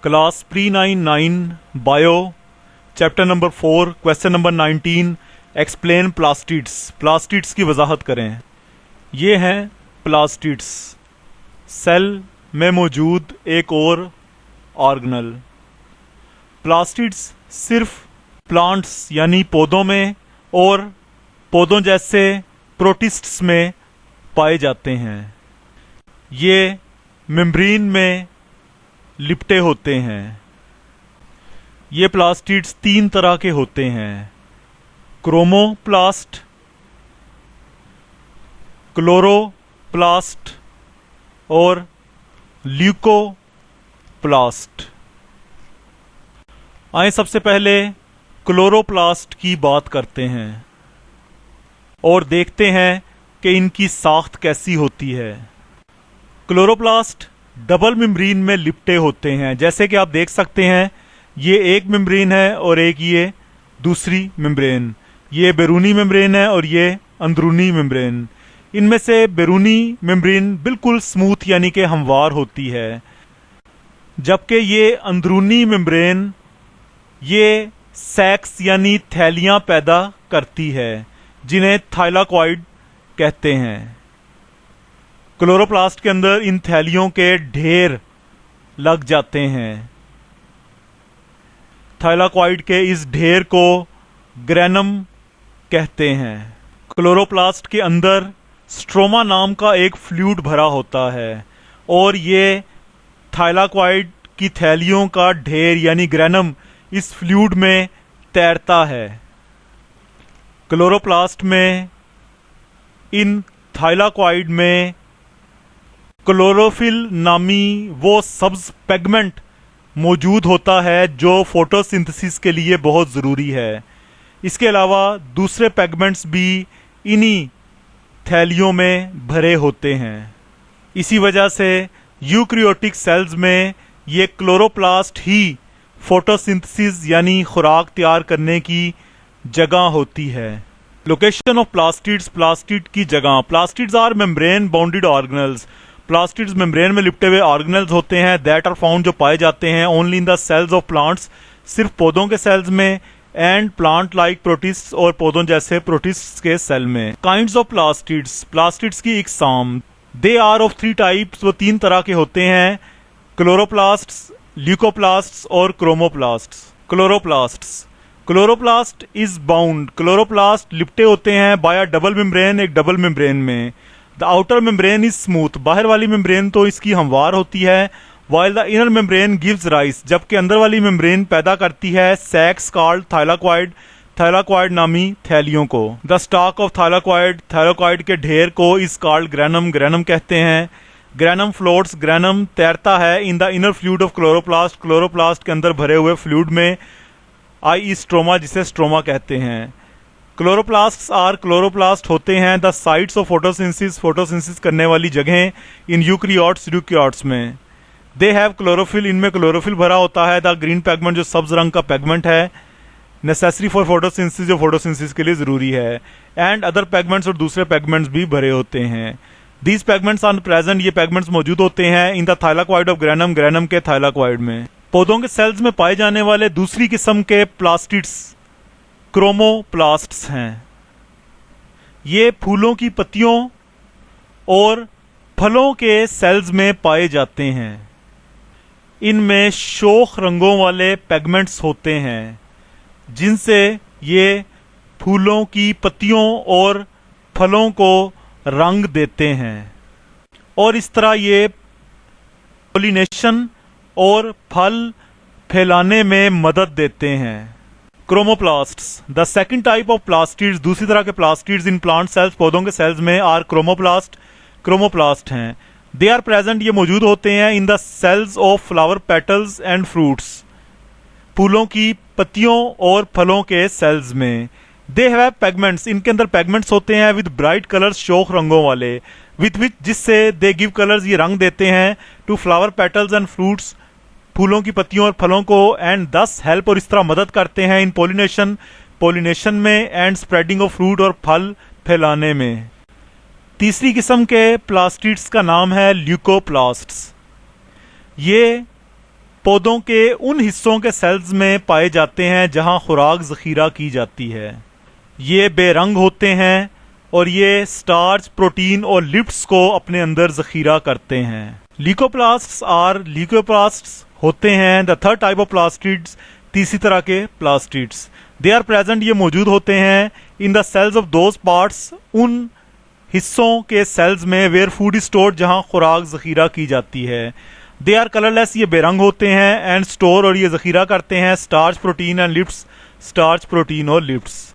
Class pre 9 bio chapter number 4 question number 19 explain plastids. Plastids की वजाहत करें। ये हैं प्लास्टिड्स, सेल में मौजूद एक और ऑर्गेनल। प्लास्टिड्स सिर्फ प्लांट्स यानी पौधों में और पौधों जैसे प्रोटिस्ट्स में पाए जाते हैं। ये मेम्ब्रेन में लिपटे होते हैं। ये प्लास्टिड्स 3 तरह के होते हैं: क्रोमोप्लास्ट, क्लोरोप्लास्ट और ल्यूकोप्लास्ट। आइए सबसे पहले क्लोरोप्लास्ट की बात करते हैं और देखते हैं कि इनकी साख्त कैसी होती है। क्लोरोप्लास्ट डबल मेम्ब्रेन में लिपटे होते हैं। जैसे कि आप देख सकते हैं, ये एक मेम्ब्रेन है और एक ये दूसरी मेम्ब्रेन। ये बैरूनी मेम्ब्रेन है और ये अंदरूनी मेम्ब्रेन। इनमें से बैरूनी मेम्ब्रेन बिल्कुल स्मूथ यानी कि हमवार होती है, जबकि ये अंदरूनी मेम्ब्रेन ये सैक्स यानी थैलियां पैदा करती है, जिन्हें थाइलाकॉइड कहते हैं। क्लोरोप्लास्ट के अंदर इन थैलियों के ढेर लग जाते हैं। थाइलाकॉइड के इस ढेर को ग्रेनम कहते हैं। क्लोरोप्लास्ट के अंदर स्ट्रोमा नाम का एक फ्लूइड भरा होता है और ये थाइलाकॉइड की थैलियों का ढेर यानी ग्रेनम इस फ्लूइड में तैरता है। क्लोरोप्लास्ट में इन थाइलाकॉइड में क्लोरोफिल नामी वो सब्ज पिगमेंट मौजूद होता है जो फोटोसिंथेसिस के लिए बहुत ज़रूरी है। इसके अलावा दूसरे पिगमेंट्स भी इन्हीं थैलियों में भरे होते हैं। इसी वजह से यूकैरियोटिक सेल्स में ये क्लोरोप्लास्ट ही फोटोसिंथेसिस यानी खुराक तैयार करने की जगह होती है। लोकेशन ऑफ प्लास्टिड्स, प्लास्टिड की जगह। Plastids are membrane bounded organelles. Plastids membrane में लिपटे हुए ऑर्गेनल्स होते हैं दैट आर फाउंड, जो पाए जाते हैं only in the cells of plants, सिर्फ पौधों के सेल्स में, एंड प्लांट लाइक प्रोटिस्ट्स और पौधों जैसे प्रोटिस्ट्स के सेल में। काइंड्स ऑफ प्लास्टिड्स, प्लास्टिड्स की इकसाम। दे आर ऑफ 3 टाइप्स, वो 3 तरह के होते हैं: क्लोरोप्लास्ट्स, ल्यूकोप्लास्ट्स और chromoplasts. Chloroplasts, chloroplast is bound, chloroplast लिपटे होते हैं बाय अ डबल मेम्ब्रेन, एक डबल मेम्ब्रेन में। The outer membrane is smooth, बाहर वाली मेम्ब्रेन तो इसकी हमवार होती है, while the inner membrane gives rise, जबकि अंदर वाली मेम्ब्रेन पैदा करती है सैक्स कॉल्ड थाइलाकॉइड, थाइलाकॉइड नामी थैलियों को। The stock of thylakoid, thylakoid के ढेर को इज कॉल्ड ग्रेनम, ग्रेनम कहते हैं। ग्रेनम फ्लोट्स, ग्रेनम तैरता है in the inner fluid of chloroplast, chloroplast के अंदर भरे हुए फ्लूइड में, आई स्ट्रोमा, जिसे स्ट्रोमा कहते हैं। क्लोरोप्लास्ट्स आर, क्लोरोप्लास्ट होते हैं the sites of photosynthesis, photosynthesis करने वाली जगहें इन यूकैरियोट्स, यूकैरियोट्स में। दे हैव क्लोरोफिल, इनमें क्लोरोफिल भरा होता है। द ग्रीन पिगमेंट, जो सब्ज रंग का पिगमेंट है, नेसेसरी फॉर फोटोसिंथेसिस, जो फोटोसिंथेसिस के लिए जरूरी है। एंड अदर पिगमेंट्स, और दूसरे पिगमेंट्स भी भरे होते हैं। दीज पिगमेंट्स आर प्रेजेंट, ये पिगमेंट्स मौजूद होते हैं in the thylakoid of granum, granum के थाइलाकॉइड में। पौधों के सेल्स में पाए जाने वाले दूसरी किस्म के प्लास्टिड्स क्रोमोप्लास्ट्स हैं। ये फूलों की पत्तियों और फलों के सेल्स में पाए जाते हैं। इनमें शोख रंगों वाले पिगमेंट्स होते हैं जिनसे ये फूलों की पत्तियों और फलों को रंग देते हैं और इस तरह ये पॉलिनेशन और फल फैलाने में मदद देते हैं। Chromoplasts, the second type of plastids, दूसरी तरह के प्लास्टिड्स इन प्लांट सेल्स, पौधों के सेल्स में, आर क्रोमोप्लास्ट, क्रोमोप्लास्ट हैं। दे आर प्रेजेंट, ये मौजूद होते हैं in the cells of flower petals and fruits, फूलों की पत्तियों और फलों के सेल्स में। दे हैव पिगमेंट्स, इनके अंदर पिगमेंट्स होते हैं विद ब्राइट कलर्स, शोख रंगों वाले, विथ विच, जिससे दे गिव कलर्स, ये रंग देते हैं to flower petals and fruits, फूलों की पत्तियों और फलों को, एंड दस हेल्प, और इस तरह मदद करते हैं इन पॉलिनेशन, पॉलिनेशन में, एंड स्प्रेडिंग ऑफ फ्रूट, और फल फैलाने में। तीसरी किस्म के प्लास्टिड्स का नाम है ल्यूकोप्लास्ट्स। ये पौधों के उन हिस्सों के सेल्स में पाए जाते हैं जहां खुराक ज़ख़ीरा की जाती है। ये बेरंग होते हैं और ये स्टार्च, प्रोटीन और लिप्ड्स को अपने अंदर ज़ख़ीरा करते हैं। ल्यूकोप्लास्ट्स होते हैं the third type of plastids, तीसरी तरह के प्लास्टिड्स। दे आर प्रेजेंट, ये मौजूद होते हैं in the cells of those parts, उन हिस्सों के सेल्स में वेयर फूड इज स्टोर्ड, जहां खुराक ज़ख़ीरा की जाती है। दे आर कलरलेस, ये बेरंग होते हैं, एंड स्टोर और ये ज़ख़ीरा करते हैं starch, protein and lipids, starch, protein और लिप्ड्स।